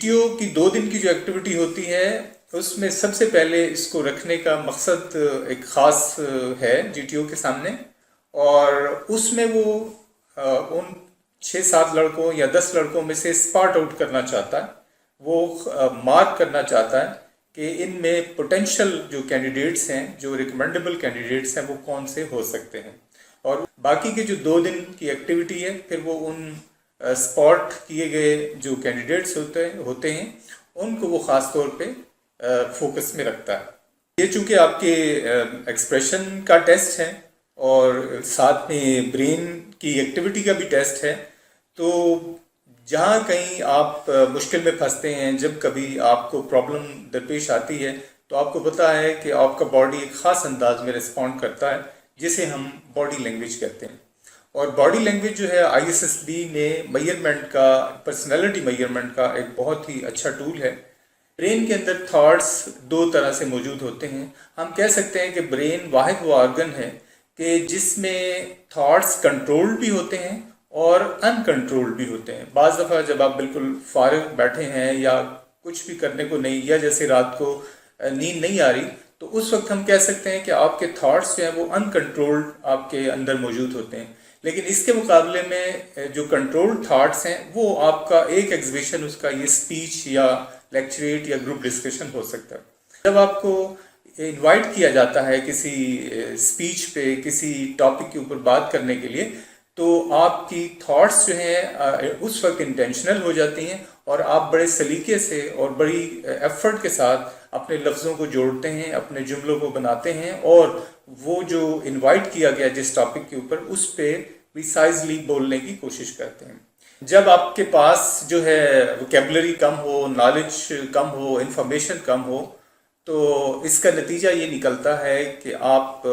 GTO کی 2 دن کی جو ایکٹیویٹی ہوتی ہے اس میں سب سے پہلے اس کو رکھنے کا مقصد ایک خاص ہے GTO کے سامنے، اور اس میں وہ ان 6-7 لڑکوں یا 10 لڑکوں میں سے اسپاٹ آؤٹ کرنا چاہتا ہے، وہ مارک کرنا چاہتا ہے کہ ان میں پوٹینشیل جو کینڈیڈیٹس ہیں، جو ریکمینڈیبل کینڈیڈیٹس ہیں، وہ کون سے ہو سکتے ہیں۔ اور باقی کے جو 2 دن کی ایکٹیویٹی ہے پھر وہ ان اسپاٹ کیے گئے جو کینڈیڈیٹس ہوتے ہیں ان کو وہ خاص طور پہ فوکس میں رکھتا ہے۔ یہ چونکہ آپ کے ایکسپریشن کا ٹیسٹ ہے اور ساتھ میں برین کی ایکٹیویٹی کا بھی ٹیسٹ ہے، تو جہاں کہیں آپ مشکل میں پھنستے ہیں، جب کبھی آپ کو پرابلم درپیش آتی ہے تو آپ کو پتہ ہے کہ آپ کا باڈی ایک خاص انداز میں رسپونڈ کرتا ہے جسے ہم باڈی لینگویج کہتے ہیں۔ اور باڈی لینگویج جو ہے ISSB نے میئرمنٹ کا، پرسنالٹی میئرمنٹ کا ایک بہت ہی اچھا ٹول ہے۔ برین کے اندر تھاٹس 2 طرح سے موجود ہوتے ہیں۔ ہم کہہ سکتے ہیں کہ برین واحد وہ آرگن ہے کہ جس میں تھاٹس کنٹرولڈ بھی ہوتے ہیں اور ان کنٹرولڈ بھی ہوتے ہیں۔ بعض دفعہ جب آپ بالکل فارغ بیٹھے ہیں یا کچھ بھی کرنے کو نہیں، یا جیسے رات کو نیند نہیں آ رہی، تو اس وقت ہم کہہ سکتے ہیں کہ آپ کے تھاٹس جو ہیں وہ ان کنٹرولڈ آپ کے اندر موجود ہوتے ہیں۔ لیکن اس کے مقابلے میں جو کنٹرولڈ تھاٹس ہیں وہ آپ کا ایک ایگزیبیشن اس کا یہ اسپیچ یا لیکچریٹ یا گروپ ڈسکشن ہو سکتا ہے۔ جب آپ کو انوائٹ کیا جاتا ہے کسی اسپیچ پہ، کسی ٹاپک کے اوپر بات کرنے کے لیے، تو آپ کی تھاٹس جو ہیں اس وقت انٹینشنل ہو جاتی ہیں اور آپ بڑے سلیقے سے اور بڑی ایفرٹ کے ساتھ اپنے لفظوں کو جوڑتے ہیں، اپنے جملوں کو بناتے ہیں، اور وہ جو انوائٹ کیا گیا جس ٹاپک کے اوپر اس پہ پریسائزلی بولنے کی کوشش کرتے ہیں۔ جب آپ کے پاس جو ہے ووکیبلری کم ہو، نالج کم ہو، انفارمیشن کم ہو، تو اس کا نتیجہ یہ نکلتا ہے کہ آپ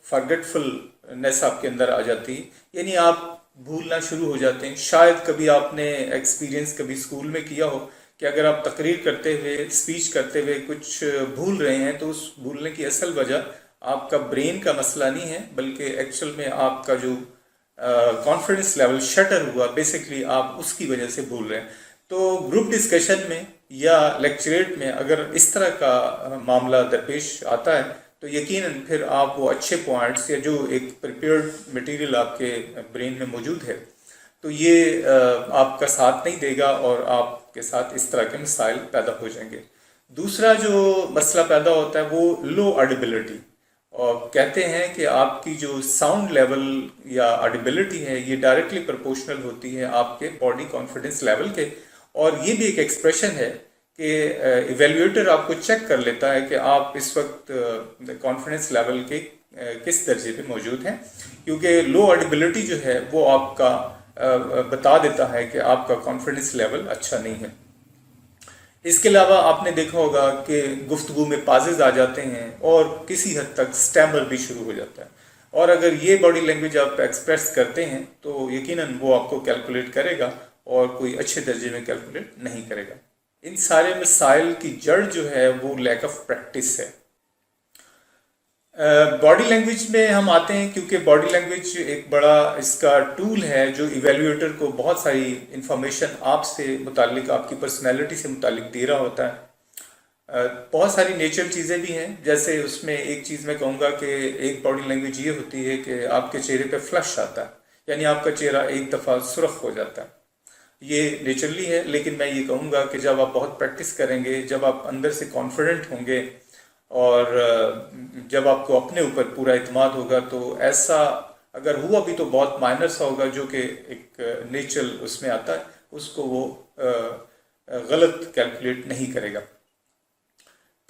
فرگیٹفلنس آپ کے اندر آ جاتی، یعنی آپ بھولنا شروع ہو جاتے ہیں۔ شاید کبھی آپ نے ایکسپیرینس کبھی اسکول میں کیا ہو کہ اگر آپ تقریر کرتے ہوئے، اسپیچ کرتے ہوئے کچھ بھول رہے ہیں تو اس بھولنے کی اصل وجہ آپ کا برین کا مسئلہ نہیں ہے، بلکہ ایکچوئل میں آپ کا جو کانفیڈنس لیول شٹر ہوا، بیسکلی آپ اس کی وجہ سے بھول رہے ہیں۔ تو گروپ ڈسکشن میں یا لیکچریٹ میں اگر اس طرح کا معاملہ درپیش آتا ہے تو یقیناً پھر آپ وہ اچھے پوائنٹس یا جو ایک پریپیئرڈ مٹیریل آپ کے برین میں موجود ہے تو یہ آپ کا ساتھ نہیں دے گا اور آپ کے ساتھ اس طرح کے مسائل پیدا ہو جائیں گے۔ دوسرا جو مسئلہ پیدا ہوتا ہے وہ لو آڈیبلٹی، اور کہتے ہیں کہ آپ کی جو ساؤنڈ لیول یا آڈیبلٹی ہے یہ ڈائریکٹلی پرپورشنل ہوتی ہے آپ کے باڈی کانفیڈنس لیول کے، اور یہ بھی ایک ایکسپریشن ہے کہ ایویلیویٹر آپ کو چیک کر لیتا ہے کہ آپ اس وقت کانفیڈنس لیول کے کس درجے پہ موجود ہیں، کیونکہ لو آڈیبلٹی جو ہے وہ آپ کا بتا دیتا ہے کہ آپ کا کانفیڈنس لیول اچھا نہیں ہے۔ اس کے علاوہ آپ نے دیکھا ہوگا کہ گفتگو میں پازز آ جاتے ہیں اور کسی حد تک سٹیمر بھی شروع ہو جاتا ہے، اور اگر یہ باڈی لینگویج آپ ایکسپریس کرتے ہیں تو یقیناً وہ آپ کو کیلکولیٹ کرے گا اور کوئی اچھے درجے میں کیلکولیٹ نہیں کرے گا۔ ان سارے مسائل کی جڑ جو ہے وہ لیک آف پریکٹس ہے۔ باڈی لینگویج میں ہم آتے ہیں، کیونکہ باڈی لینگویج ایک بڑا اس کا ٹول ہے جو ایویلیویٹر کو بہت ساری انفارمیشن آپ سے متعلق، آپ کی پرسنالٹی سے متعلق دے رہا ہوتا ہے۔ بہت ساری نیچر چیزیں بھی ہیں، جیسے اس میں ایک چیز میں کہوں گا کہ ایک باڈی لینگویج یہ ہوتی ہے کہ آپ کے چہرے پہ فلش آتا ہے، یعنی آپ کا چہرہ ایک دفعہ سرخ ہو جاتا ہے۔ یہ نیچرلی ہے، لیکن میں یہ کہوں گا کہ جب آپ بہت پریکٹس کریں گے، جب آپ اندر سے کانفیڈنٹ ہوں گے اور جب آپ کو اپنے اوپر پورا اعتماد ہوگا تو ایسا اگر ہوا بھی تو بہت مائنر سا ہوگا، جو کہ ایک نیچرل اس میں آتا ہے، اس کو وہ غلط کیلکولیٹ نہیں کرے گا۔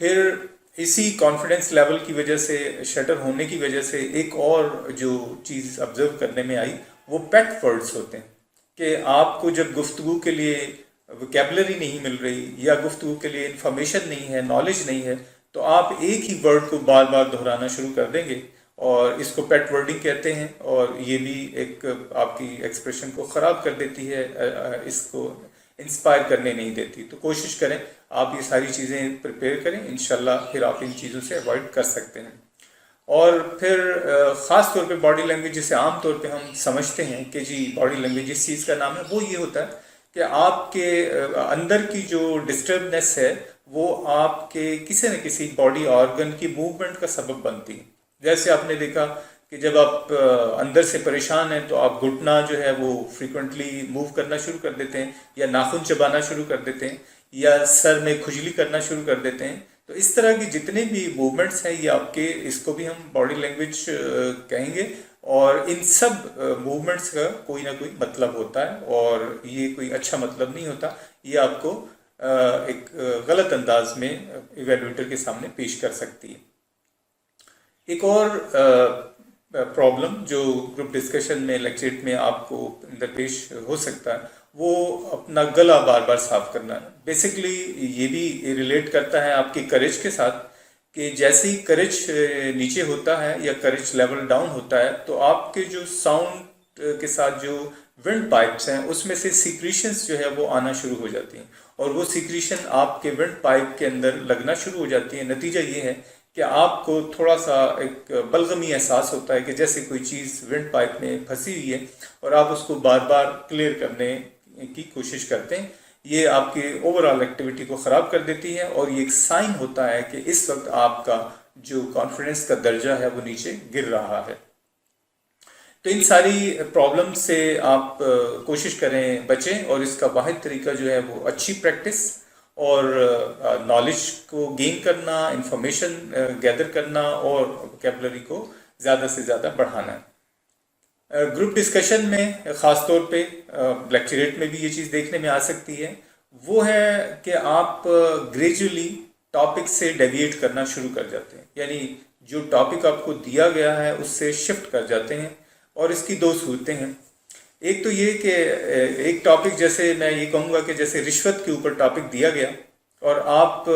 پھر اسی کانفیڈنس لیول کی وجہ سے، شٹر ہونے کی وجہ سے، ایک اور جو چیز آبزرو کرنے میں آئی وہ پیٹ ورڈز ہوتے ہیں، کہ آپ کو جب گفتگو کے لیے ووکیبلری نہیں مل رہی یا گفتگو کے لیے انفارمیشن نہیں ہے، نالج نہیں ہے، تو آپ ایک ہی ورڈ کو بار بار دہرانا شروع کر دیں گے، اور اس کو پیٹ ورڈنگ کہتے ہیں، اور یہ بھی ایک آپ کی ایکسپریشن کو خراب کر دیتی ہے، اس کو انسپائر کرنے نہیں دیتی۔ تو کوشش کریں آپ یہ ساری چیزیں پریپیئر کریں، انشاءاللہ پھر آپ ان چیزوں سے اوائڈ کر سکتے ہیں۔ اور پھر خاص طور پہ باڈی لینگویج جسے عام طور پہ ہم سمجھتے ہیں کہ جی باڈی لینگویج اس چیز کا نام ہے، وہ یہ ہوتا ہے کہ آپ کے اندر کی جو ڈسٹربنس ہے وہ آپ کے کسی نہ کسی باڈی آرگن کی موومنٹ کا سبب بنتی ہے. جیسے آپ نے دیکھا کہ جب آپ اندر سے پریشان ہیں تو آپ گھٹنا جو ہے وہ فریکوینٹلی موو کرنا شروع کر دیتے ہیں، یا ناخن چبانا شروع کر دیتے ہیں، یا سر میں کھجلی کرنا شروع کر دیتے ہیں. تو اس طرح کی جتنے بھی موومنٹس ہیں یہ آپ کے، اس کو بھی ہم باڈی لینگویج کہیں گے، اور ان سب موومنٹس کا کوئی نہ کوئی مطلب ہوتا ہے، اور یہ کوئی اچھا مطلب نہیں ہوتا. یہ آپ کو ایک غلط انداز میں ایویلویٹر کے سامنے پیش کر سکتی ہے. ایک اور پرابلم جو گروپ ڈسکشن میں لیکچر میں آپ کو درپیش ہو سکتا ہے وہ اپنا گلا بار بار صاف کرنا ہے. بیسکلی یہ بھی ریلیٹ کرتا ہے آپ کی کریج کے ساتھ، کہ جیسے ہی کریج نیچے ہوتا ہے یا کریج لیول ڈاؤن ہوتا ہے تو آپ کے جو ساؤنڈ کے ساتھ جو ونڈ پائپس ہیں اس میں سے سیکریشنز جو ہے وہ آنا شروع ہو جاتی ہیں، اور وہ سیکریشن آپ کے ونڈ پائپ کے اندر لگنا شروع ہو جاتی ہیں. نتیجہ یہ ہے کہ آپ کو تھوڑا سا ایک بلغمی احساس ہوتا ہے کہ جیسے کوئی چیز ونڈ پائپ میں پھنسی ہوئی ہے اور آپ اس کو بار بار کلیئر کرنے کی کوشش کرتے ہیں. یہ آپ کی اوور آل ایکٹیویٹی کو خراب کر دیتی ہے، اور یہ ایک سائن ہوتا ہے کہ اس وقت آپ کا جو کانفیڈنس کا درجہ ہے وہ نیچے گر رہا ہے. تو ان ساری پرابلم سے آپ کوشش کریں بچیں، اور اس کا واحد طریقہ جو ہے وہ اچھی پریکٹس اور نالج کو گین کرنا، انفارمیشن گیدر کرنا، اور ووکیبلری کو زیادہ سے زیادہ بڑھانا ہے. گروپ ڈسکشن میں خاص طور پہ لیکچریٹ میں بھی یہ چیز دیکھنے میں آ سکتی ہے، وہ ہے کہ آپ گریجولی ٹاپک سے ڈیویٹ کرنا شروع کر جاتے ہیں. یعنی جو ٹاپک آپ کو دیا گیا ہے اس سے شفٹ کر جاتے ہیں، اور اس کی دو صورتیں ہیں. ایک تو یہ کہ ایک ٹاپک، جیسے میں یہ کہوں گا کہ جیسے رشوت کے اوپر ٹاپک دیا گیا، اور آپ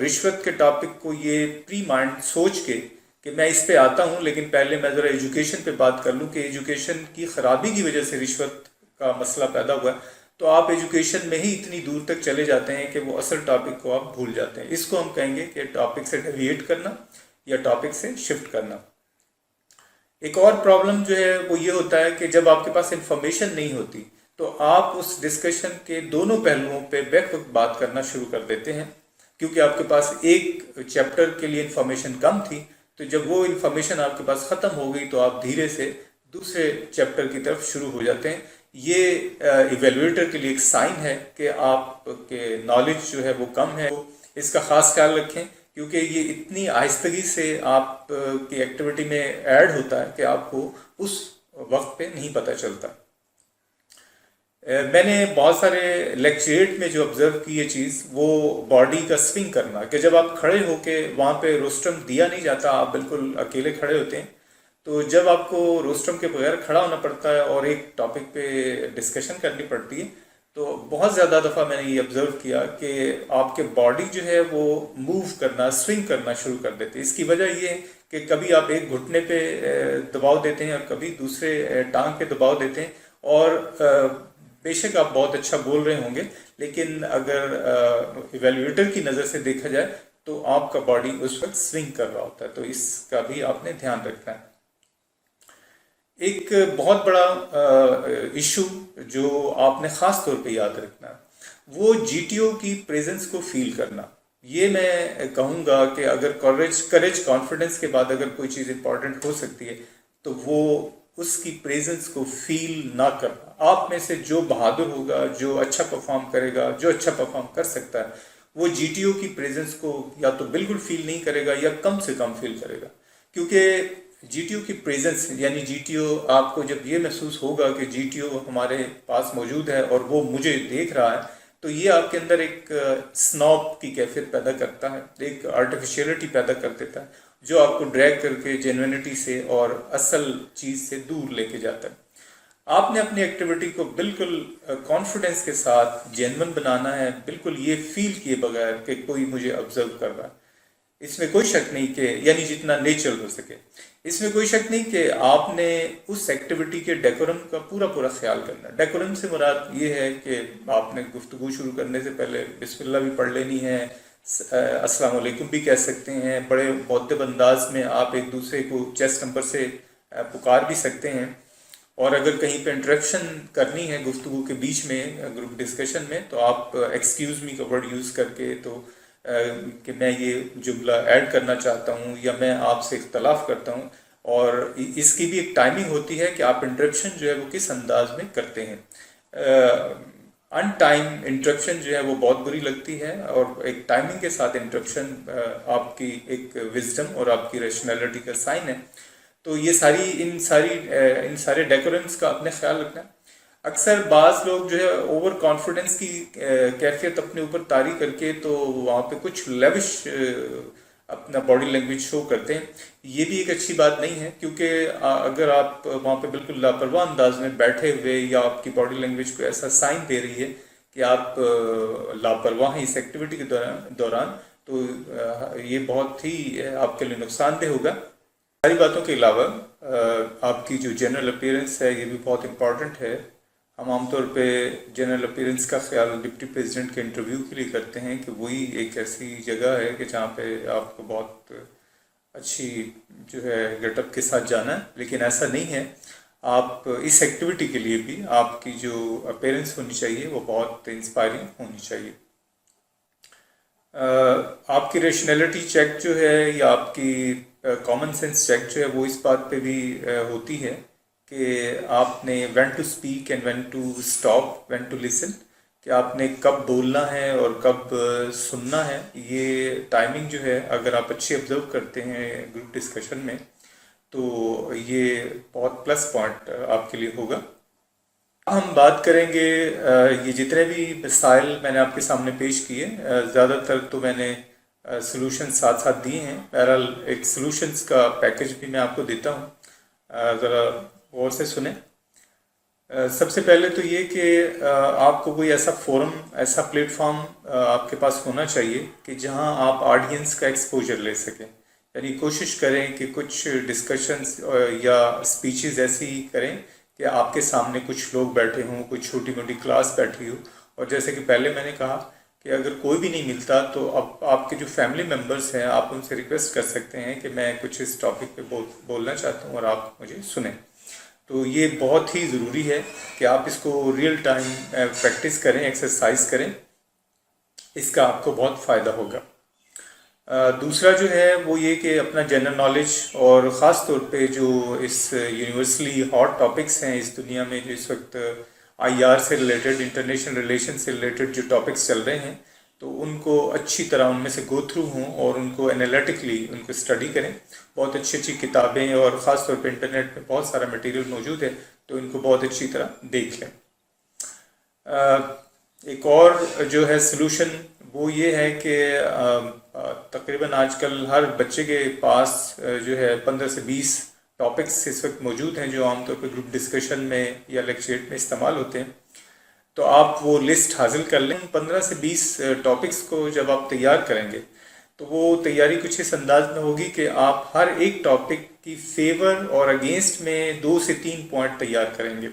رشوت کے ٹاپک کو یہ پری مائنڈ سوچ کے کہ میں اس پہ آتا ہوں، لیکن پہلے میں ذرا ایجوکیشن پہ بات کر لوں کہ ایجوکیشن کی خرابی کی وجہ سے رشوت کا مسئلہ پیدا ہوا ہے، تو آپ ایجوکیشن میں ہی اتنی دور تک چلے جاتے ہیں کہ وہ اصل ٹاپک کو آپ بھول جاتے ہیں. اس کو ہم کہیں گے کہ ٹاپک سے ڈیویٹ کرنا یا ٹاپک سے شفٹ کرنا. ایک اور پرابلم جو ہے وہ یہ ہوتا ہے کہ جب آپ کے پاس انفارمیشن نہیں ہوتی تو آپ اس ڈسکشن کے دونوں پہلوؤں پہ بیک وقت بات کرنا شروع کر دیتے ہیں، کیونکہ آپ کے پاس ایک چیپٹر کے لیے انفارمیشن کم تھی. تو جب وہ انفارمیشن آپ کے پاس ختم ہو گئی تو آپ دھیرے سے دوسرے چیپٹر کی طرف شروع ہو جاتے ہیں. یہ ایویلویٹر کے لیے ایک سائن ہے کہ آپ کے نالج جو ہے وہ کم ہے. اس کا خاص خیال رکھیں، کیونکہ یہ اتنی آہستگی سے آپ کی ایکٹیویٹی میں ایڈ ہوتا ہے کہ آپ کو اس وقت پہ نہیں پتہ چلتا. میں نے بہت سارے لیکچریٹ میں جو آبزرو کی یہ چیز، وہ باڈی کا سوئنگ کرنا، کہ جب آپ کھڑے ہو کے وہاں پہ روسٹرم دیا نہیں جاتا، آپ بالکل اکیلے کھڑے ہوتے ہیں، تو جب آپ کو روسٹرم کے بغیر کھڑا ہونا پڑتا ہے اور ایک ٹاپک پہ ڈسکشن کرنی پڑتی ہے، تو بہت زیادہ دفعہ میں نے یہ آبزرو کیا کہ آپ کے باڈی جو ہے وہ موو کرنا، سوئنگ کرنا شروع کر دیتے. اس کی وجہ یہ ہے کہ کبھی آپ ایک گھٹنے پہ دباؤ دیتے ہیں اور کبھی دوسرے ٹانگ پہ دباؤ دیتے ہیں، اور بے شک آپ بہت اچھا بول رہے ہوں گے، لیکن اگر ایویلویٹر کی نظر سے دیکھا جائے تو آپ کا باڈی اس وقت سوئنگ کر رہا ہوتا ہے. تو اس کا بھی آپ نے دھیان رکھنا ہے. ایک بہت بڑا ایشو جو آپ نے خاص طور پہ یاد رکھنا ہے وہ جی ٹی او کی پریزنس کو فیل کرنا. یہ میں کہوں گا کہ اگر کریج کانفیڈنس کے بعد اگر کوئی چیز امپورٹنٹ ہو سکتی ہے تو وہ اس کی پریزنس کو فیل نہ کرنا. آپ میں سے جو بہادر ہوگا، جو اچھا پرفارم کرے گا، جو اچھا پرفارم کر سکتا ہے، وہ جی ٹی او کی پریزنس کو یا تو بالکل فیل نہیں کرے گا یا کم سے کم فیل کرے گا. کیونکہ جی ٹی او کی پریزنس یعنی جی ٹی او، آپ کو جب یہ محسوس ہوگا کہ جی ٹی او ہمارے پاس موجود ہے اور وہ مجھے دیکھ رہا ہے، تو یہ آپ کے اندر ایک سنوب کی کیفیت پیدا کرتا ہے، ایک آرٹیفیشیلٹی پیدا کر دیتا ہے، جو آپ کو ڈریگ کر کے جینوینٹی سے اور اصل چیز سے دور لے کے جاتا ہے. آپ نے اپنی ایکٹیویٹی کو بالکل کانفیڈنس کے ساتھ جینون بنانا ہے، بالکل یہ فیل کیے بغیر کہ کوئی مجھے آبزرو کر رہا ہے. اس میں کوئی شک نہیں کہ یعنی جتنا نیچرل ہو سکے، اس میں کوئی شک نہیں کہ آپ نے اس ایکٹیویٹی کے ڈیکورم کا پورا خیال کرنا ہے. ڈیکورم سے مراد یہ ہے کہ آپ نے گفتگو شروع کرنے سے پہلے بسم اللہ بھی پڑھ لینی ہے، السلام علیکم بھی کہہ سکتے ہیں، بڑے مؤدب انداز میں آپ ایک دوسرے کو چیسٹ نمبر سے پکار بھی سکتے ہیں، اور اگر کہیں پہ انٹریکشن کرنی ہے گفتگو کے بیچ میں گروپ ڈسکشن میں تو آپ ایکسکیوز می کا ورڈ یوز کر کے تو کہ میں یہ جملہ ایڈ کرنا چاہتا ہوں یا میں آپ سے اختلاف کرتا ہوں. اور اس کی بھی ایک ٹائمنگ ہوتی ہے کہ آپ انٹرپشن جو ہے وہ کس انداز میں کرتے ہیں. ان ٹائم انٹرپشن جو ہے وہ بہت بری لگتی ہے، اور ایک ٹائمنگ کے ساتھ انٹرپشن آپ کی ایک وزڈم اور آپ کی ریشنلٹی کا سائن ہے. تو یہ ان سارے ڈیکورمس کا اپنے خیال رکھنا. اکثر بعض لوگ جو ہے اوور کانفیڈنس کی کیفیت اپنے اوپر طاری کر کے تو وہاں پہ کچھ لیوش اپنا باڈی لینگویج شو کرتے ہیں. یہ بھی ایک اچھی بات نہیں ہے، کیونکہ اگر آپ وہاں پہ بالکل لاپرواہ انداز میں بیٹھے ہوئے یا آپ کی باڈی لینگویج کو ایسا سائن دے رہی ہے کہ آپ لاپرواہ ہیں اس ایکٹیویٹی کے دوران تو یہ بہت ہی آپ کے لیے نقصان دہ ہوگا. ساری باتوں کے علاوہ آپ کی جو جنرل اپیرنس ہے یہ بھی بہت امپورٹنٹ ہے. ہم عام طور پہ جنرل اپیرنس کا خیال ڈپٹی پریزیڈنٹ کے انٹرویو کے لیے کرتے ہیں کہ وہی ایک ایسی جگہ ہے کہ جہاں پہ آپ کو بہت اچھی جو ہے گیٹ اپ کے ساتھ جانا ہے، لیکن ایسا نہیں ہے. آپ اس ایکٹیویٹی کے لیے بھی آپ کی جو اپیرنس ہونی چاہیے وہ بہت انسپائرنگ ہونی چاہیے. آپ کی ریشنلٹی چیک جو ہے یا آپ کی کامن سینس چیک جو ہے وہ اس بات پہ بھی ہوتی ہے کہ آپ نے when to speak and when to stop, when to listen, کہ آپ نے کب بولنا ہے اور کب سننا ہے. یہ ٹائمنگ جو ہے اگر آپ اچھی آبزرو کرتے ہیں گروپ ڈسکشن میں تو یہ بہت پلس پوائنٹ آپ کے لیے ہوگا. ہم بات کریں گے یہ جتنے بھی مسائل میں نے آپ کے سامنے پیش کیے زیادہ تر تو میں نے سلوشن ساتھ ساتھ دیے ہیں. بہرحال ایک سلوشنس کا پیکج بھی میں آپ کو دیتا ہوں، ذرا غور سے سنیں. سب سے پہلے تو یہ کہ آپ کو کوئی ایسا فورم، ایسا پلیٹ فارم آپ کے پاس ہونا چاہیے کہ جہاں آپ آڈینس کا ایکسپوجر لے سکیں. یعنی کوشش کریں کہ کچھ ڈسکشنز یا اسپیچز ایسی کریں کہ آپ کے سامنے کچھ لوگ بیٹھے ہوں، کوئی چھوٹی موٹی کلاس بیٹھی ہو. اور جیسے کہ پہلے میں نے کہا کہ اگر کوئی بھی نہیں ملتا تو اب آپ کے جو فیملی ممبرس ہیں آپ ان سے ریکویسٹ کر سکتے ہیں کہ میں کچھ اس ٹاپک پہ بولنا چاہتا ہوں اور آپ مجھے سنیں. تو یہ بہت ہی ضروری ہے کہ آپ اس کو ریئل ٹائم پریکٹس کریں، ایکسرسائز کریں، اس کا آپ کو بہت فائدہ ہوگا. دوسرا جو ہے وہ یہ کہ اپنا جنرل نالج اور خاص طور پہ جو اس یونیورسلی ہاٹ ٹاپکس ہیں اس دنیا میں جو اس وقت آئی آر سے ریلیٹڈ، انٹرنیشنل ریلیشن سے ریلیٹڈ جو ٹاپکس چل رہے ہیں تو ان کو اچھی طرح ان میں سے گو تھرو ہوں اور ان کو انالیٹکلی ان کو اسٹڈی کریں. بہت اچھی اچھی کتابیں اور خاص طور پہ انٹرنیٹ پہ بہت سارا مٹیریل موجود ہے تو ان کو بہت اچھی طرح دیکھ لیں. ایک اور جو ہے سلوشن وہ یہ ہے کہ تقریباً آج کل ہر بچے کے پاس جو ہے 15 سے 20 ٹاپکس اس وقت موجود ہیں جو عام طور پہ گروپ ڈسکشن میں یا لیکچر میں استعمال ہوتے ہیں. تو آپ وہ لسٹ حاصل کر لیں. 15 سے 20 ٹاپکس کو جب آپ تیار کریں گے تو وہ تیاری کچھ اس انداز میں ہوگی کہ آپ ہر ایک ٹاپک کی فیور اور اگینسٹ میں 2 سے 3 پوائنٹ تیار کریں گے.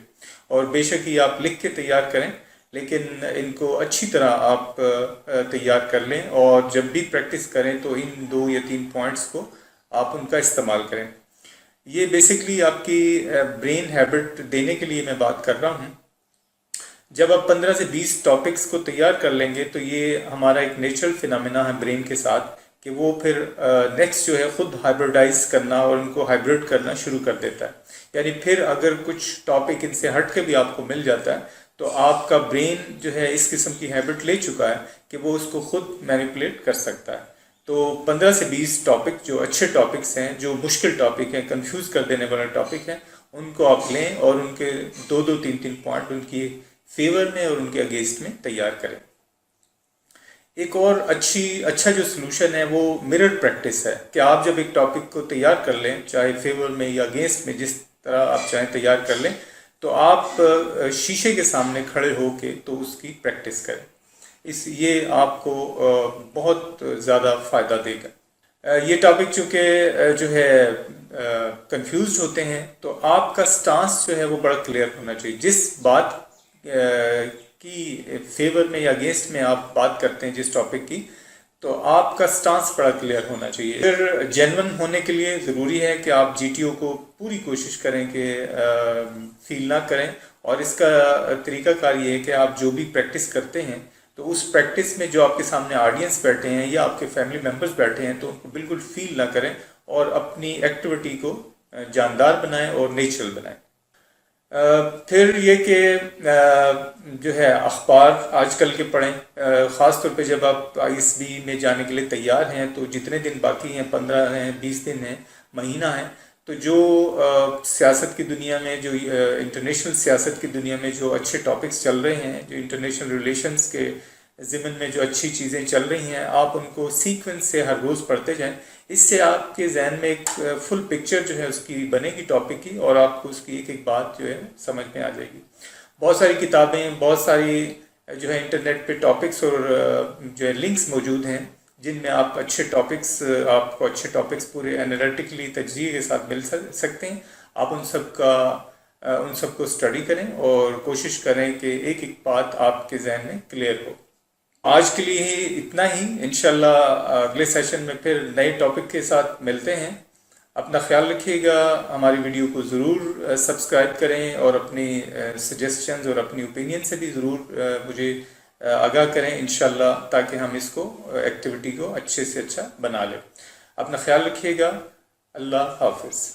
اور بے شک یہ آپ لکھ کے تیار کریں لیکن ان کو اچھی طرح آپ تیار کر لیں اور جب بھی پریکٹس کریں تو ان 2 یا 3 پوائنٹس کو آپ ان کا استعمال کریں. یہ بیسکلی آپ کی برین ہیبٹ دینے کے لیے میں بات کر رہا ہوں. جب آپ 15 سے 20 ٹاپکس کو تیار کر لیں گے تو یہ ہمارا ایک نیچرل فینامنا ہے برین کے ساتھ کہ وہ پھر نیکسٹ جو ہے خود ہائبرڈائز کرنا اور ان کو ہائبرڈ کرنا شروع کر دیتا ہے. یعنی پھر اگر کچھ ٹاپک ان سے ہٹ کے بھی آپ کو مل جاتا ہے تو آپ کا برین جو ہے اس قسم کی ہیبٹ لے چکا ہے کہ وہ اس کو خود مینیپولیٹ کر سکتا ہے. تو 15 سے 20 ٹاپک جو اچھے ٹاپکس ہیں، جو مشکل ٹاپک ہیں، کنفیوز کر دینے والے ٹاپک ہیں، ان کو آپ لیں اور ان کے 2 3 پوائنٹ ان کی فیور میں اور ان کے اگینسٹ میں تیار کریں. ایک اور اچھا جو سلوشن ہے وہ مرر پریکٹس ہے کہ آپ جب ایک ٹاپک کو تیار کر لیں چاہے فیور میں یا اگینسٹ میں جس طرح آپ چاہیں تیار کر لیں تو آپ شیشے کے سامنے کھڑے ہو کے تو اس کی پریکٹس کریں. یہ آپ کو بہت زیادہ فائدہ دے گا. یہ ٹاپک چونکہ جو ہے کنفیوزڈ ہوتے ہیں تو آپ کا سٹانس جو ہے وہ بڑا کلیئر ہونا چاہیے. جس بات کی فیور میں یا اگینسٹ میں آپ بات کرتے ہیں جس ٹاپک کی تو آپ کا سٹانس بڑا کلیئر ہونا چاہیے. پھر جینون ہونے کے لیے ضروری ہے کہ آپ جی ٹی او کو پوری کوشش کریں کہ فیل نہ کریں. اور اس کا طریقہ کار یہ ہے کہ آپ جو بھی پریکٹس کرتے ہیں تو اس پریکٹس میں جو آپ کے سامنے آڈینس بیٹھے ہیں یا آپ کے فیملی ممبرز بیٹھے ہیں تو ان کو بالکل فیل نہ کریں اور اپنی ایکٹیویٹی کو جاندار بنائیں اور نیچرل بنائیں. پھر یہ کہ جو ہے اخبار آج کل کے پڑھیں. خاص طور پہ جب آپ آئی ایس بی میں جانے کے لیے تیار ہیں تو جتنے دن باقی ہیں 15 ہیں 20 دن ہیں مہینہ ہے تو جو سیاست کی دنیا میں جو انٹرنیشنل سیاست کی دنیا میں جو اچھے ٹاپکس چل رہے ہیں جو انٹرنیشنل ریلیشنز کے ضمن میں جو اچھی چیزیں چل رہی ہیں آپ ان کو سیکوینس سے ہر روز پڑھتے جائیں. اس سے آپ کے ذہن میں ایک فل پکچر جو ہے اس کی بنے گی ٹاپک کی اور آپ کو اس کی ایک ایک بات جو ہے سمجھ میں آ جائے گی. بہت ساری کتابیں بہت ساری جو ہے انٹرنیٹ پہ ٹاپکس اور جو ہے لنکس موجود ہیں جن میں آپ آپ کو اچھے ٹاپکس پورے انالیٹکلی تجزیے کے ساتھ مل سکتے ہیں. آپ ان سب کو اسٹڈی کریں اور کوشش کریں کہ ایک ایک بات آپ کے ذہن میں کلیئر ہو. آج کے لیے اتنا ہی. انشاءاللہ اگلے سیشن میں پھر نئے ٹاپک کے ساتھ ملتے ہیں. اپنا خیال رکھیے گا. ہماری ویڈیو کو ضرور سبسکرائب کریں اور اپنی سجیسشنز اور اپنی اوپینین سے بھی ضرور مجھے آگاہ کریں انشاءاللہ تاکہ ہم اس کو ایکٹیویٹی کو اچھے سے اچھا بنا لیں. اپنا خیال رکھیے گا. اللہ حافظ.